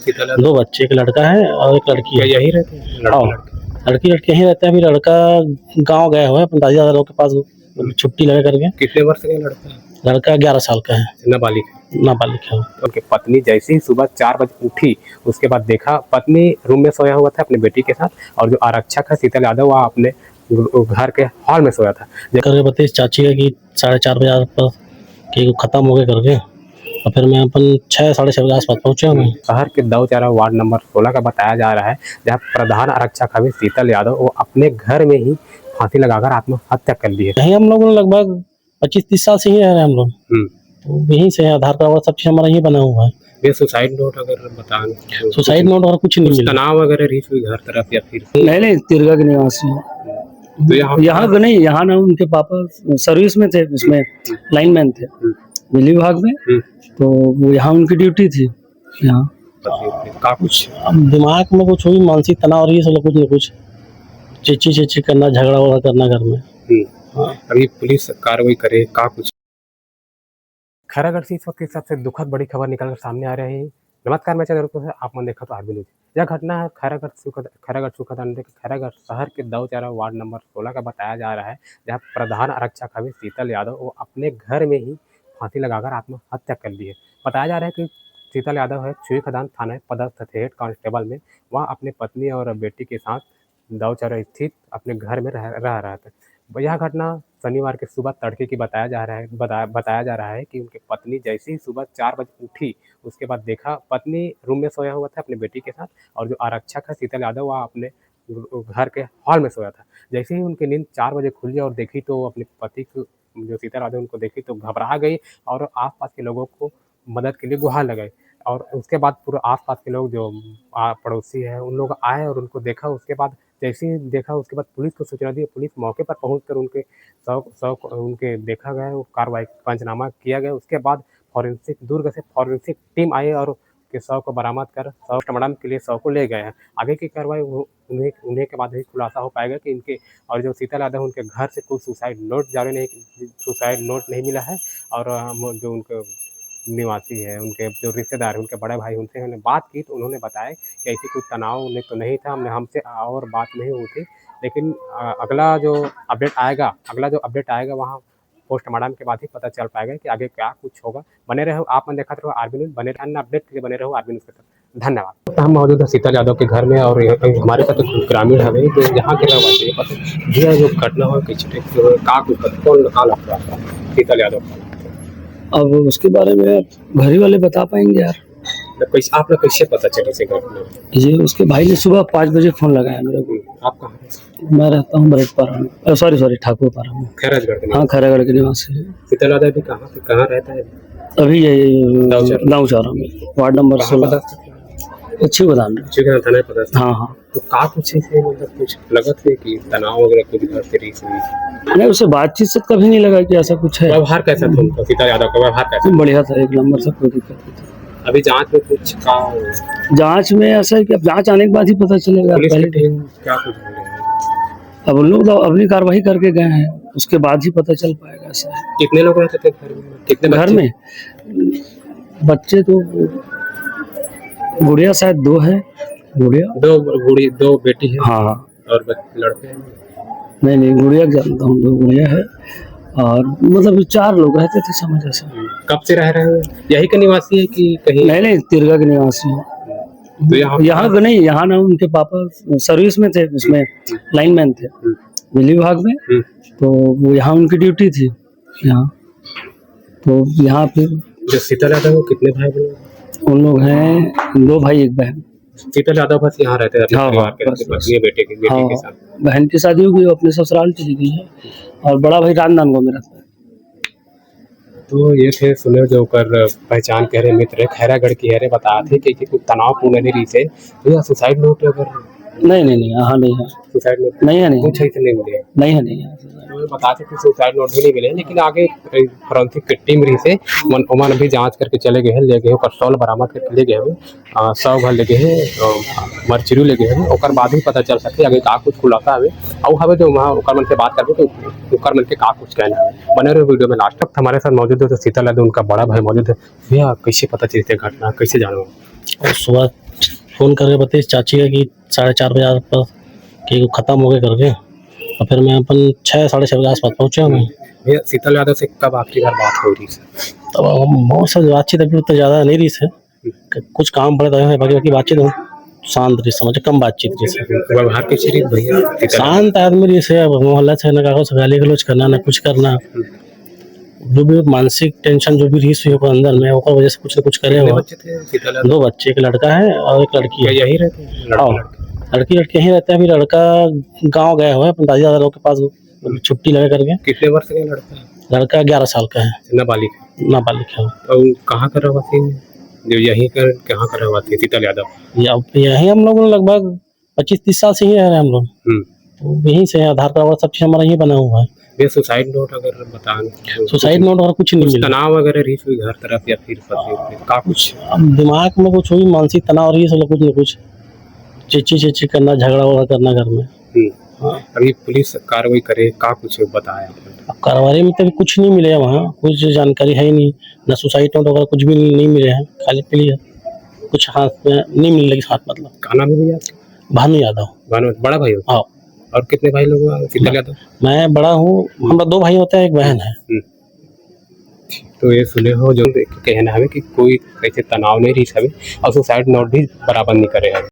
दो बच्चे, एक लड़का है और एक लड़की है। यही रहते हैं हाँ, लड़की लड़के यहीं रहते हैं। अभी लड़का गांव गया हुआ है अपने दादी दादा लोग के पास, छुट्टी लगा करके। कितने वर्ष का लड़का है? लड़का 11 साल का है, नाबालिग। नाबालिग है। उनकी पत्नी जैसे ही सुबह 4 बजे उठी, उसके बाद देखा पत्नी रूम में सोया हुआ था अपने बेटी के साथ, और जो आरक्षक है शीतल यादव वह अपने घर के हॉल में सोया था। करके बताइए चाची है कि 4:30 बजे आसपास कि वो खत्म हो गए करके, और फिर मैं अपन 6 साढ़े 6 बजे आसपास पहुंचे हमें। शहर के दौचारा वार्ड नंबर 16 का बताया जा रहा है, जहाँ प्रधान आरक्षक है शीतल यादव, वो अपने घर में ही फांसी लगाकर आत्महत्या कर ली है। यहीं हम लोग लगभग 25-30 साल से ही रह रहे हैं हम लोग। तो यहीं से आधार कार्ड सब चीज हमारा यही बना हुआ है। ये सुसाइड नोट अगर बताएं तो सुसाइड नोट और कुछ नहीं मिला। तनाव वगैरह रीच हुई घर तरफ या फिर नहीं तिरगा के निवासी है। तो यहाँ का नहीं, यहाँ ना उनके पापा सर्विस में थे, उसमें लाइनमैन थे बिजली विभाग में, तो वो यहाँ उनकी ड्यूटी थी यहाँ। का कुछ अब दिमाग में कुछ हुई, मानसिक तनाव और ये सब कुछ न कुछ चिची करना, झगड़ा वगड़ा करना घर में। अभी पुलिस कार्रवाई करे का कुछ। खैरागढ़ से इस वक्त की सबसे दुखद बड़ी खबर निकलकर सामने आ रही है। नमस्कार, मैं चंद्र है, आप मन देखा तो आरबी न्यूज। यह घटना है खैरागढ़ सुखद खैरागढ़ शहर के दौचारा वार्ड नंबर 16 का बताया जा रहा है, जहां प्रधान आरक्षक है शीतल यादव, वो अपने घर में ही फांसी लगाकर आत्महत्या कर ली है। बताया जा रहा है कि शीतल यादव है चुई खदान थाना पदस्थ थे हेड कांस्टेबल में। वह अपनी पत्नी और बेटी के साथ दौचारा स्थित अपने घर में रह रहा था। यह घटना शनिवार के सुबह तड़के की बताया जा रहा है कि उनकी पत्नी जैसे ही सुबह 4 बजे उठी, उसके बाद देखा पत्नी रूम में सोया हुआ था अपने बेटी के साथ, और जो आरक्षक है शीतल यादव वह अपने घर के हॉल में सोया था। जैसे ही उनकी नींद 4 बजे खुली और देखी तो अपने पति को, जो शीतल यादव उनको देखी तो घबरा गई और आसपास के लोगों को मदद के लिए गुहार लगाई। और उसके बाद पूरे आसपास के लोग जो पड़ोसी है उन लोग आए और उनको देखा। उसके बाद जैसे ही देखा उसके बाद पुलिस को सूचना दी। पुलिस मौके पर पहुंचकर उनके उनके देखा गया, वो कार्रवाई पंचनामा किया गया। उसके बाद दुर्ग से फॉरेंसिक टीम आई और के शव को बरामद कर पोस्टमार्टम के लिए शव को ले गए हैं। आगे की कार्रवाई उन्हें के बाद ही खुलासा हो पाएगा कि इनके और जो शीतल यादव उनके घर से कोई सुसाइड नोट नहीं मिला है। और जो उनके निवासी है, उनके जो रिश्तेदार हैं, उनके बड़े भाई, उनसे हमने बात की तो उन्होंने बताया कि ऐसी कोई तनाव उन्हें तो नहीं था, हमसे और बात नहीं हुई थी। लेकिन अगला जो अपडेट आएगा वहाँ पोस्टमार्टम के बाद ही पता चल पाएगा कि आगे क्या कुछ होगा। बने रहो, आप मन देखा रहो आरबी न्यूज, बने अन्य अपडेट के लिए बने रहो आरबी न्यूज के साथ। धन्यवाद। हम मौजूद है शीतल यादव के घर में और हमारे साथ ग्रामीण है तो यहाँ के रहवासी जो घटना हो शीतल यादव, अब उसके बारे में घर ही वाले बता पाएंगे यार। आप लोग कैसे पता चली से घटना? ये उसके भाई ने सुबह 5 बजे फोन लगाया मेरे को। आप कहाँ हैं? मैं रहता हूँ बरटपारा में, सॉरी ठाकुरपारा में। खैरागढ़? हाँ, खैरागढ़ के निवासी है। शीतल यादव भी कहाँ रहता है? अभी ये दौचारा में वार्ड नंबर 16 अच्छी बदान थाना पता। हाँ। तो का कुछ ऐसे मतलब कुछ लगत है कि तनाव वगैरह कुछ घर से रीस नहीं, उससे बातचीत से कभी नहीं लगा कि ऐसा कुछ है। व्यवहार कैसा था उनका, शीतल यादव का व्यवहार कैसा? बढ़िया था, 1 नंबर से, कोई दिक्कत नहीं थी। अभी जांच में कुछ का जांच में ऐसा है कि अब जांच आने के बाद ही पता चलेगा। पहले क्या कुछ बोल रहे हैं? अब उन लोग तो अपनी कार्रवाई करके गए हैं, उसके बाद ही पता चल पाएगा। ऐसा है। कितने लोग रहते थे घर में? कितने घर में बच्चे तो गुड़िया शायद 2 है। दो बेटी है। हाँ। और लड़के? नहीं, गुड़िया जानता हूँ, 2 गुड़िया है और मतलब 4 लोग रहते थे, समझ ऐसा। कब से रह रहे हैं? यही के निवासी है कि कहीं? नहीं, तिरगा के निवासी है। तो यहाँ का नहीं, यहाँ ना उनके पापा सर्विस में थे, उसमें लाइनमैन थे बिजली विभाग में, तो वो यहाँ उनकी ड्यूटी थी यहाँ। तो यहाँ पे जो शीतल यादव वो कितने भाई बहन? उन लोग हैं 2 भाई 1 बहन। शीतल यादव बस यहाँ रहते हैं बेटे के साथ। बहन की शादी हो गई, वो अपने ससुराल चली गई है, और बड़ा भाई राजनांदगांव में रहता है। तो ये थे सुने जो कर पहचान कह रहे मित्र खैरागढ़ की है, बताए थे कि कुछ तनावपूर्ण नहीं से तो सुसाइड नोट अगर नहीं, यहाँ नहीं है सुसाइड नोट। नहीं है, कुछ ऐसे नहीं मिले? नहीं है। बताते थे सुसाइड नोट भी नहीं मिले, लेकिन आगे फॉरेंसिक की टीम रही से मन भी जांच करके चले गए हैं, ले गए पेट्रोल बरामद करके ले गए हैं, 100 घर ले गए हैं, मर्चरी ले गए हैं। ओकर बाद ही पता चल सके आगे का कुछ खुलासा है और हमें जो वहाँ ओकर मन से बात करते तो ओकर मन के का कुछ कहना है। बने रहे वीडियो में लास्ट तक। हमारे साथ मौजूद है तो शीतल यादव उनका बड़ा भाई मौजूद है। भैया कैसे पता चलती है घटना, कैसे जानो? और सुबह फ़ोन करके बताई चाची का कि 4:30 बजे आसपास कि ख़त्म हो गए करके, और फिर मैं अपन 6 साढ़े 6 बजे आसपास पहुँचा मैं। भैया शीतल यादव से कब आखिरी बार बात हो रही है? तब हम बहुत सारी बातचीत अभी तो ज़्यादा नहीं रही है, कुछ काम पड़े तो बाकी बातचीत हो शांत रही, समझ कम बातचीत रही है। व्यवहार के शरीर भैया शीतल शांत आदमी रही से, अब मोहल्ला से ना कागज गाली गलौज करना ना कुछ करना, जो भी मानसिक टेंशन जो भी रही हुई होगा अंदर में ओकर वजह से कुछ न कुछ करे कितने हो। बच्चे थे शीतल यादव? 2 बच्चे, एक लड़का है और एक लड़की क्या है। यही रहते हैं हाँ, लड़के? लड़की यहीं रहता है, अभी लड़का गाँव गया हुआ है अपने दादी दादा लोग के पास छुट्टी लगा करके। कितने वर्ष का लड़का है? लड़का 11 साल का है, नाबालिग है। नाबालिग है। और कहाँ का रहवासी है? जो यहीं कर कहाँ का रहवासी है शीतल यादव? यहीं हम लोग लगभग 25-30 साल से ही रह रहे हैं हम लोग, तो यहीं से आधार कार्ड सब चीज़ हमारा यहीं बना हुआ है। ये सुसाइड नोट अगर बताएं तो सुसाइड नोट और कुछ नहीं कुछ मिला। तनाव वगैरह रही हुई घर तरफ या फिर पति का कुछ? अब दिमाग में कुछ हुई, मानसिक तनाव रही है, कुछ न कुछ चिची करना, झगड़ा वगड़ा करना घर में। हाँ। अभी पुलिस कार्रवाई करे का कुछ बताया? अब कार्रवाई में तो अभी कुछ नहीं मिले वहाँ, कुछ जानकारी है ही नहीं, ना सुसाइड नोट वगैरह कुछ भी नहीं मिले हैं, खाली क्लियर कुछ हाथ में नहीं मिल रही हाथ, मतलब। का नाम है भैया? भानु यादव। भानु बड़ा भाई हो? हाँ। और कितने भाई लोग हैं शीतल यादव? मैं बड़ा हूँ, हमारा 2 भाई होते हैं, एक बहन है। तो ये सुने हो जो कहना है कि कोई कैसे तनाव नहीं रही सभी और सुसाइड नोट भी बराबर नहीं करे हैं।